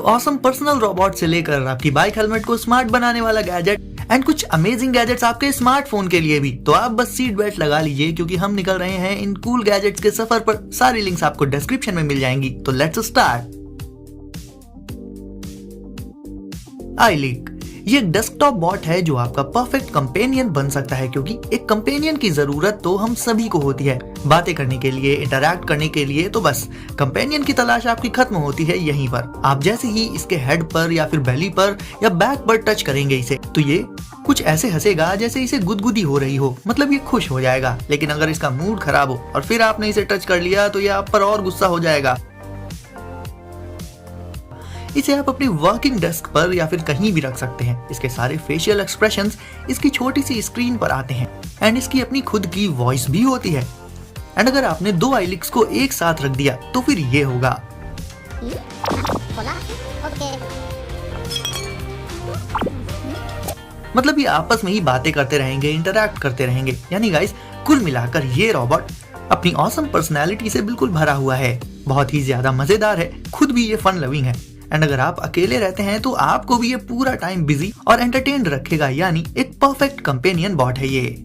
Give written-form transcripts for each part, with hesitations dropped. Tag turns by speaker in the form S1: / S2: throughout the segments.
S1: Awesome personal robot से लेकर आपकी बाइक हेलमेट को स्मार्ट बनाने वाला गैजेट एंड कुछ अमेजिंग गैजेट्स आपके स्मार्टफोन के लिए भी। तो आप बस सीट बेल्ट लगा लीजिए क्योंकि हम निकल रहे हैं इन कूल गैजेट्स के सफर पर। सारी लिंक्स आपको डिस्क्रिप्शन में मिल जाएंगी। तो लेट्स स्टार्ट। iLeak ये एक डेस्कटॉप बॉट है जो आपका परफेक्ट कंपेनियन बन सकता है, क्योंकि एक कंपेनियन की जरूरत तो हम सभी को होती है, बातें करने के लिए, इंटरैक्ट करने के लिए। तो बस कंपेनियन की तलाश आपकी खत्म होती है यहीं पर। आप जैसे ही इसके हेड पर या फिर बेली पर या बैक पर टच करेंगे इसे, तो ये कुछ ऐसे हंसेगा जैसे इसे गुदगुदी हो रही हो, मतलब ये खुश हो जाएगा। लेकिन अगर इसका मूड खराब हो और फिर आपने इसे टच कर लिया तो ये आप पर और गुस्सा हो जाएगा। इसे आप अपनी वर्किंग डेस्क पर या फिर कहीं भी रख सकते हैं। इसके सारे फेशियल एक्सप्रेशंस इसकी छोटी सी स्क्रीन पर आते हैं एंड इसकी अपनी खुद की वॉइस भी होती है। एंड अगर आपने दो iLeaks को एक साथ रख दिया तो फिर ये होगा। मतलब ये आपस में ही बातें करते रहेंगे, इंटरैक्ट करते रहेंगे। यानी गाइस कुल मिलाकर ये रोबोट अपनी ऑसम पर्सनैलिटी से बिल्कुल भरा हुआ है, बहुत ही ज्यादा मजेदार है, खुद भी ये फन लविंग है। एंड अगर आप अकेले रहते हैं तो आपको भी ये पूरा टाइम बिजी और एंटरटेन्ड रखेगा। यानी एक परफेक्ट कंपेनियन बॉट है ये।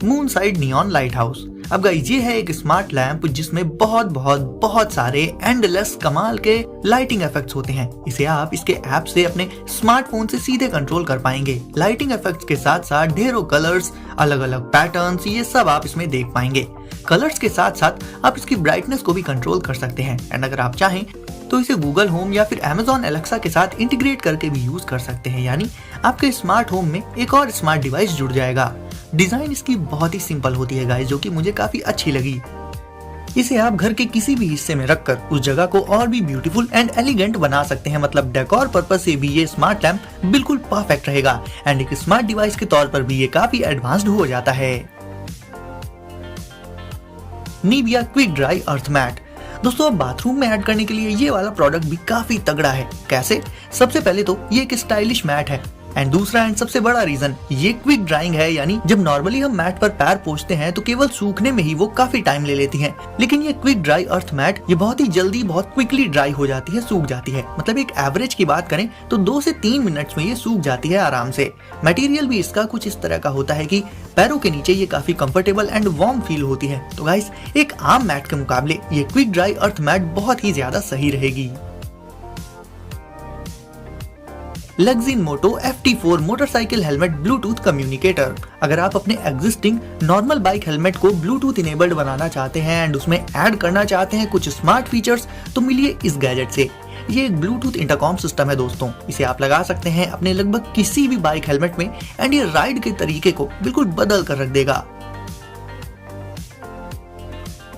S1: Moon side neon light house. अब गाइस ये है एक स्मार्ट लैंप जिसमें बहुत सारे एंडलेस कमाल के लाइटिंग इफेक्ट्स होते हैं। इसे आप इसके ऐप से अपने स्मार्टफोन से सीधे कंट्रोल कर पाएंगे। लाइटिंग इफेक्ट्स के साथ साथ ढेरों कलर्स, अलग अलग पैटर्न्स, ये सब आप इसमें देख पाएंगे। कलर्स के साथ साथ आप इसकी ब्राइटनेस को भी कंट्रोल कर सकते हैं। एंड अगर आप चाहें तो इसे गूगल होम या फिर Amazon Alexa के साथ इंटीग्रेट करके भी यूज कर सकते हैं। यानी आपके स्मार्ट होम में एक और स्मार्ट डिवाइस जुड़ जाएगा। डिजाइन इसकी बहुत ही सिंपल होती है गाइस, जो कि मुझे काफी अच्छी लगी। इसे आप घर के किसी भी हिस्से में रखकर उस जगह को और भी ब्यूटीफुल एंड एलिगेंट बना सकते हैं। मतलब डेकोर पर्पस से भी ये स्मार्ट लैंप बिल्कुल परफेक्ट रहेगा एंड एक स्मार्ट डिवाइस के तौर पर भी ये काफी एडवांस्ड हो जाता है। निविया क्विक ड्राई अर्थ मैट। दोस्तों अब बाथरूम में ऐड करने के लिए ये वाला प्रोडक्ट भी काफी तगड़ा है। कैसे? सबसे पहले तो ये एक स्टाइलिश मैट है एंड दूसरा एंड सबसे बड़ा रीजन ये क्विक ड्राइंग है। यानी जब नॉर्मली हम मैट पर पैर पोंछते हैं तो केवल सूखने में ही वो काफी टाइम ले लेती हैं, लेकिन ये क्विक ड्राई अर्थ मैट ये बहुत ही जल्दी बहुत क्विकली ड्राई हो जाती है, सूख जाती है। मतलब एक एवरेज की बात करें तो 2 से 3 मिनट्स में ये सूख जाती है आराम से। मटेरियल भी इसका कुछ इस तरह का होता है कि पैरों के नीचे ये काफी कंफर्टेबल एंड वार्म फील होती है। तो गाइस एक आम मैट के मुकाबले ये क्विक ड्राई अर्थ मैट बहुत ही ज्यादा सही रहेगी। लग्जिन मोटो FT4 motorcycle helmet Bluetooth communicator. अगर आप अपने एग्जिस्टिंग नॉर्मल बाइक हेलमेट को ब्लूटूथ इनेबल्ड बनाना चाहते हैं एंड उसमें ऐड करना चाहते हैं कुछ स्मार्ट फीचर्स, तो मिलिए इस गैजेट से। ये एक ब्लूटूथ इंटरकॉम सिस्टम है दोस्तों। इसे आप लगा सकते हैं अपने लगभग किसी भी बाइक हेलमेट में एंड ये राइड के तरीके को बिल्कुल बदल कर रख देगा।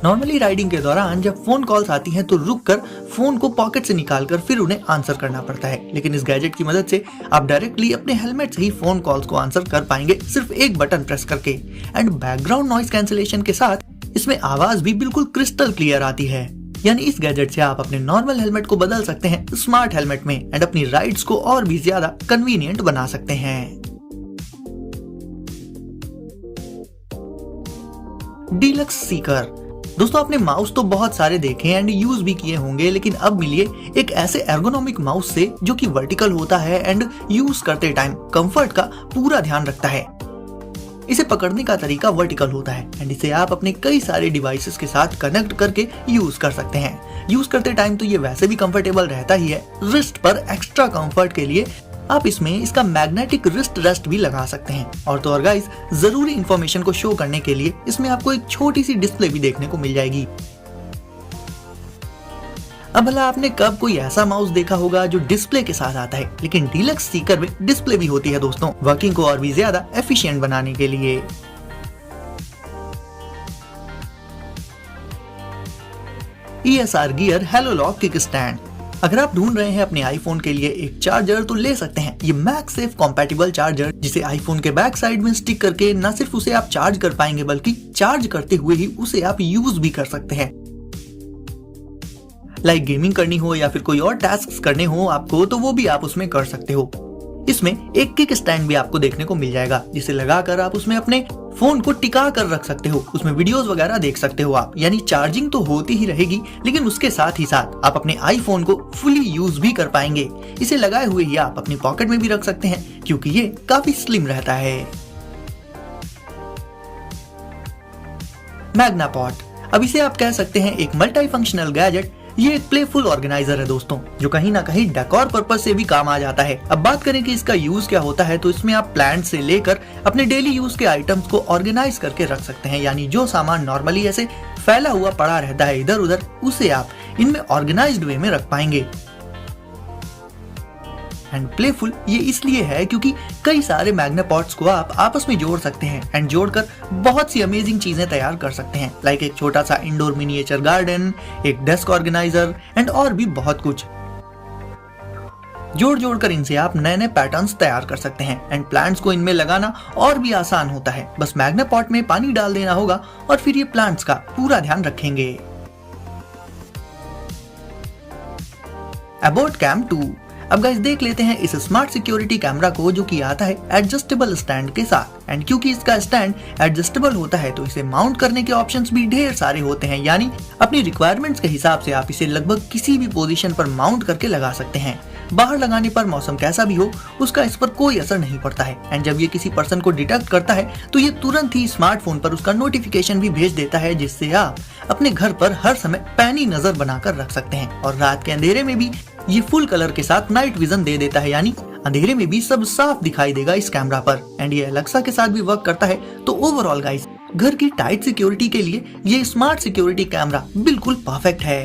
S1: नॉर्मली राइडिंग के दौरान जब फोन कॉल्स आती हैं तो रुककर फोन को पॉकेट से निकालकर फिर उन्हें आंसर करना पड़ता है, लेकिन इस गैजेट की मदद से आप डायरेक्टली अपने हेलमेट से ही फोन कॉल्स को आंसर कर पाएंगे सिर्फ एक बटन प्रेस करके। एंड बैकग्राउंड नॉइस कैंसिलेशन के साथ इसमें आवाज भी बिल्कुल क्रिस्टल क्लियर आती है। यानी इस गैजेट से आप अपने नॉर्मल हेलमेट को बदल सकते हैं स्मार्ट हेलमेट में एंड अपनी राइड्स को और भी ज्यादा कन्वीनियंट बना सकते हैं। डीलक्स सीकर। दोस्तों आपने माउस तो बहुत सारे देखे एंड यूज भी किए होंगे, लेकिन अब मिलिए एक ऐसे एर्गोनोमिक माउस से जो कि वर्टिकल होता है एंड यूज करते टाइम कंफर्ट का पूरा ध्यान रखता है। इसे पकड़ने का तरीका वर्टिकल होता है एंड इसे आप अपने कई सारे डिवाइसेस के साथ कनेक्ट करके यूज कर सकते हैं। यूज करते टाइम तो ये वैसे भी कंफर्टेबल रहता ही है। रिस्ट पर एक्स्ट्रा कंफर्ट के लिए आप इसमें इसका मैग्नेटिक रिस्ट रेस्ट भी लगा सकते हैं। और तो और गाइस जरूरी इंफॉर्मेशन को शो करने के लिए इसमें आपको एक छोटी सी डिस्प्ले भी देखने को मिल जाएगी। अब भला आपने कब कोई ऐसा माउस देखा होगा जो डिस्प्ले के साथ आता है, लेकिन डीलक्स सीकर में डिस्प्ले भी होती है दोस्तों, वर्किंग को और भी ज्यादा एफिशिएंट बनाने के लिए। ESR gear hello lock kick stand. अगर आप ढूंढ रहे हैं अपने आईफोन के लिए एक चार्जर तो ले सकते हैं ये मैगसेफ कॉम्पैटिबल चार्जर, जिसे आईफोन के बैक साइड में स्टिक करके न सिर्फ उसे आप चार्ज कर पाएंगे बल्कि चार्ज करते हुए ही उसे आप यूज भी कर सकते हैं। लाइक गेमिंग करनी हो या फिर कोई और टास्क करने हो आपको, तो वो भी आप उसमें कर सकते हो। इसमें एक किक स्टैंड भी आपको देखने को मिल जाएगा, जिसे लगाकर आप उसमें अपने फोन को टिका कर रख सकते हो। उसमें वीडियोस वगैरह देख सकते हो आप, यानी चार्जिंग तो होती ही रहेगी, लेकिन उसके साथ ही साथ आप अपने आईफोन को फुली यूज भी कर पाएंगे। इसे लगाए हुए ही आप अपनी पॉकेट में भी रख सकते हैं, क्योंकि ये काफी स्लिम रहता है। मैग्ना पॉट, अब इसे आप कह सकते हैं एक मल्टी फंक्शनल गैजेट। ये एक प्लेफुल ऑर्गेनाइजर है दोस्तों, जो कहीं ना कहीं डेकोर पर्पस से भी काम आ जाता है। अब बात करें कि इसका यूज क्या होता है, तो इसमें आप प्लांट से लेकर अपने डेली यूज के आइटम्स को ऑर्गेनाइज करके रख सकते हैं। यानी जो सामान नॉर्मली ऐसे फैला हुआ पड़ा रहता है इधर उधर, उसे आप इनमें ऑर्गेनाइज्ड वे में रख पाएंगे। एंड प्लेफुल ये इसलिए है क्योंकि कई सारे मैग्ना पॉट्स को आप आपस में जोड़ सकते हैं एंड जोड़कर बहुत सी अमेजिंग चीजें तैयार कर सकते हैं, लाइक एक छोटा सा इंडोर मिनिएचर गार्डन, एक डेस्क ऑर्गेनाइजर एंड और भी बहुत कुछ। जोड़ कर इनसे आप नए नए पैटर्न्स तैयार कर सकते हैं एंड प्लांट्स को इनमें लगाना और भी आसान होता है। बस मैग्ना पॉट में पानी डाल देना होगा और फिर ये प्लांट्स का पूरा ध्यान रखेंगे। अबोट कैम 2, अब गाइस देख लेते हैं इस स्मार्ट सिक्योरिटी कैमरा को, जो कि आता है एडजस्टेबल स्टैंड के साथ। एंड क्योंकि इसका स्टैंड एडजस्टेबल होता है तो इसे माउंट करने के ऑप्शंस भी ढेर सारे होते हैं, यानी अपनी रिक्वायरमेंट्स के हिसाब से आप इसे लगभग किसी भी पोजीशन पर माउंट करके लगा सकते हैं। बाहर लगाने पर मौसम कैसा भी हो, उसका इस पर कोई असर नहीं पड़ता है। एंड जब ये किसी पर्सन को डिटेक्ट करता है तो ये तुरंत ही स्मार्टफोन पर उसका नोटिफिकेशन भी भेज देता है, जिससे आप अपने घर पर हर समय पैनी नजर बनाकर रख सकते हैं। और रात के अंधेरे में भी ये फुल कलर के साथ नाइट विजन दे देता है, यानी अंधेरे में भी सब साफ दिखाई देगा इस कैमरा पर। एंड ये अलेक्सा के साथ भी वर्क करता है। तो ओवरऑल गाइस, घर की टाइट सिक्योरिटी के लिए ये स्मार्ट सिक्योरिटी कैमरा बिल्कुल परफेक्ट है।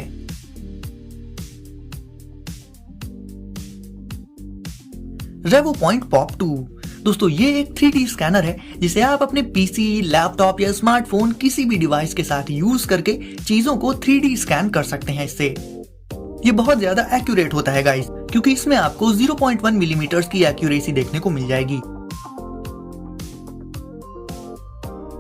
S1: रेवो पॉइंट पॉप 2, दोस्तों ये एक 3D स्कैनर है, जिसे आप अपने पीसी, लैपटॉप या स्मार्टफोन किसी भी डिवाइस के साथ यूज करके चीजों को 3D स्कैन कर सकते हैं। इससे ये बहुत ज्यादा एक्यूरेट होता है गाइस, क्योंकि इसमें आपको 0.1 मिलीमीटर की एक्यूरेसी देखने को मिल जाएगी।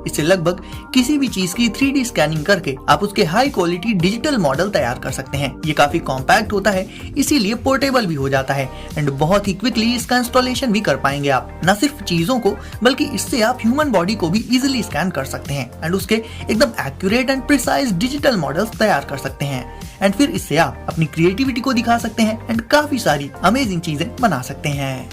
S1: इससे लगभग किसी भी चीज की 3D स्कैनिंग करके आप उसके हाई क्वालिटी डिजिटल मॉडल तैयार कर सकते हैं। ये काफी कॉम्पैक्ट होता है, इसीलिए पोर्टेबल भी हो जाता है एंड बहुत ही क्विकली इसका इंस्टॉलेशन भी कर पाएंगे आप। न सिर्फ चीजों को, बल्कि इससे आप ह्यूमन बॉडी को भी इजिली स्कैन कर सकते हैं एंड उसके एकदम accurate and precise digital models तैयार कर सकते हैं। एंड फिर इससे आप अपनी क्रिएटिविटी को दिखा सकते हैं एंड काफी सारी अमेजिंग चीजें बना सकते हैं।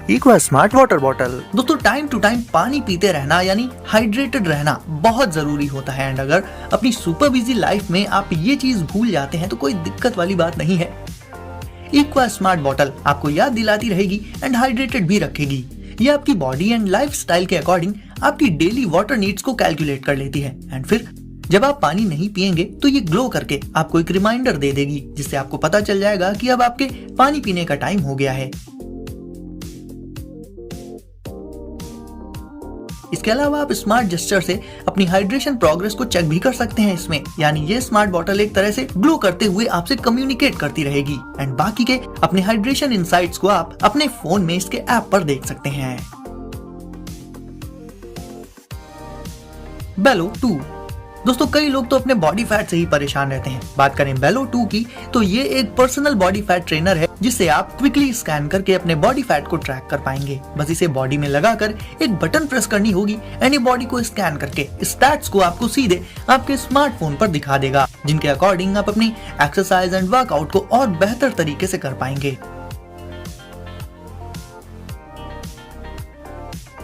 S1: इक्वा स्मार्ट वाटर बॉटल, दोस्तों टाइम टू टाइम पानी पीते रहना यानी हाइड्रेटेड रहना बहुत जरूरी होता है। एंड अगर अपनी सुपर बिजी लाइफ में आप ये चीज भूल जाते हैं तो कोई दिक्कत वाली बात नहीं है। इक्वा स्मार्ट बॉटल आपको याद दिलाती रहेगी एंड हाइड्रेटेड भी रखेगी। ये आपकी बॉडी एंड लाइफ स्टाइल के अकॉर्डिंग आपकी डेली वाटर नीड्स को कैलकुलेट कर लेती है एंड फिर जब आप पानी नहीं पिएंगे तो ये ग्लो करके आपको एक रिमाइंडर दे देगी, जिससे आपको पता चल जाएगा कि अब आपके पानी पीने का टाइम हो गया है। इसके अलावा आप स्मार्ट जेस्चर से अपनी हाइड्रेशन प्रोग्रेस को चेक भी कर सकते हैं इसमें, यानी ये स्मार्ट बॉटल एक तरह से ग्लो करते हुए आपसे कम्युनिकेट करती रहेगी एंड बाकी के अपने हाइड्रेशन इनसाइट्स को आप अपने फोन में इसके ऐप पर देख सकते हैं। बेलो 2, दोस्तों कई लोग तो अपने बॉडी फैट से ही परेशान रहते हैं। बात करें बेलो 2 की, तो ये एक पर्सनल बॉडी फैट ट्रेनर है, जिससे आप क्विकली स्कैन करके अपने बॉडी फैट को ट्रैक कर पाएंगे। बस इसे बॉडी में लगाकर एक बटन प्रेस करनी होगी एंड ये बॉडी को स्कैन करके स्टैट्स को आपको सीधे आपके स्मार्टफोन पर दिखा देगा, जिनके अकॉर्डिंग आप अपनी एक्सरसाइज एंड वर्कआउट को और बेहतर तरीके से कर पाएंगे।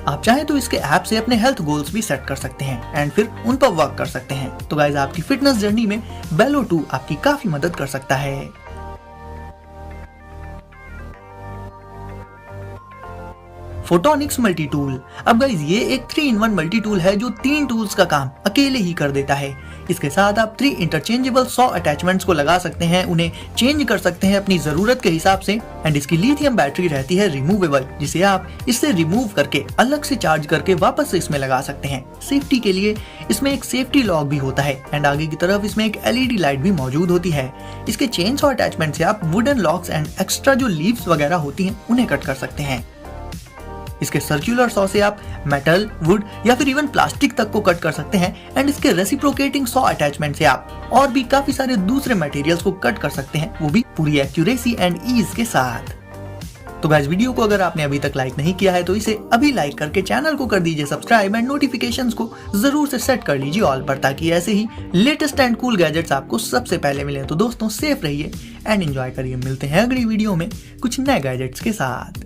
S1: आप चाहें तो इसके ऐप से अपने हेल्थ गोल्स भी सेट कर सकते हैं एंड फिर उन पर वर्क कर सकते हैं। तो गाइस, आपकी फिटनेस जर्नी में बेलो 2 आपकी काफी मदद कर सकता है। फोटोनिक्स मल्टी टूल, अब गाइस ये एक 3-in-1 मल्टी टूल है जो 3 टूल्स का काम अकेले ही कर देता है। इसके साथ आप 3 इंटरचेंजेबल 100 अटैचमेंट्स को लगा सकते हैं, उन्हें चेंज कर सकते हैं अपनी जरूरत के हिसाब से एंड इसकी लिथियम बैटरी रहती है रिमूवेबल, जिसे आप इससे रिमूव करके अलग से चार्ज करके वापस से इसमें लगा सकते हैं। सेफ्टी के लिए इसमें एक सेफ्टी लॉक भी होता है एंड आगे की तरफ इसमें एक LED लाइट भी मौजूद होती है। इसके चेन सॉ अटैचमेंट से आप वुडन लॉक्स एंड एक्स्ट्रा जो लीव्स वगैरह होती हैं उन्हें कट कर सकते हैं। इसके सर्कुलर सॉ से आप मेटल, वुड या फिर इवन प्लास्टिक तक को कट कर सकते हैं एंड इसके रेसिप्रोकेटिंग सॉ अटैचमेंट से आप और भी काफी सारे दूसरे मटेरियल्स को कट कर सकते हैं, वो भी पूरी एक्यूरेसी एंड ईज के साथ। तो गाइस वीडियो को अगर आपने अभी तक लाइक नहीं किया है तो इसे अभी लाइक करके चैनल को कर दीजिए सब्सक्राइब एंड नोटिफिकेशंस को जरूर से सेट कर लीजिए ऑल पर, ताकि ऐसे ही लेटेस्ट एंड कूल गैजेट्स आपको सबसे पहले मिले। तो दोस्तों सेफ रहिए एंड एंजॉय करिए। मिलते हैं अगली वीडियो में कुछ नए गैजेट्स के साथ।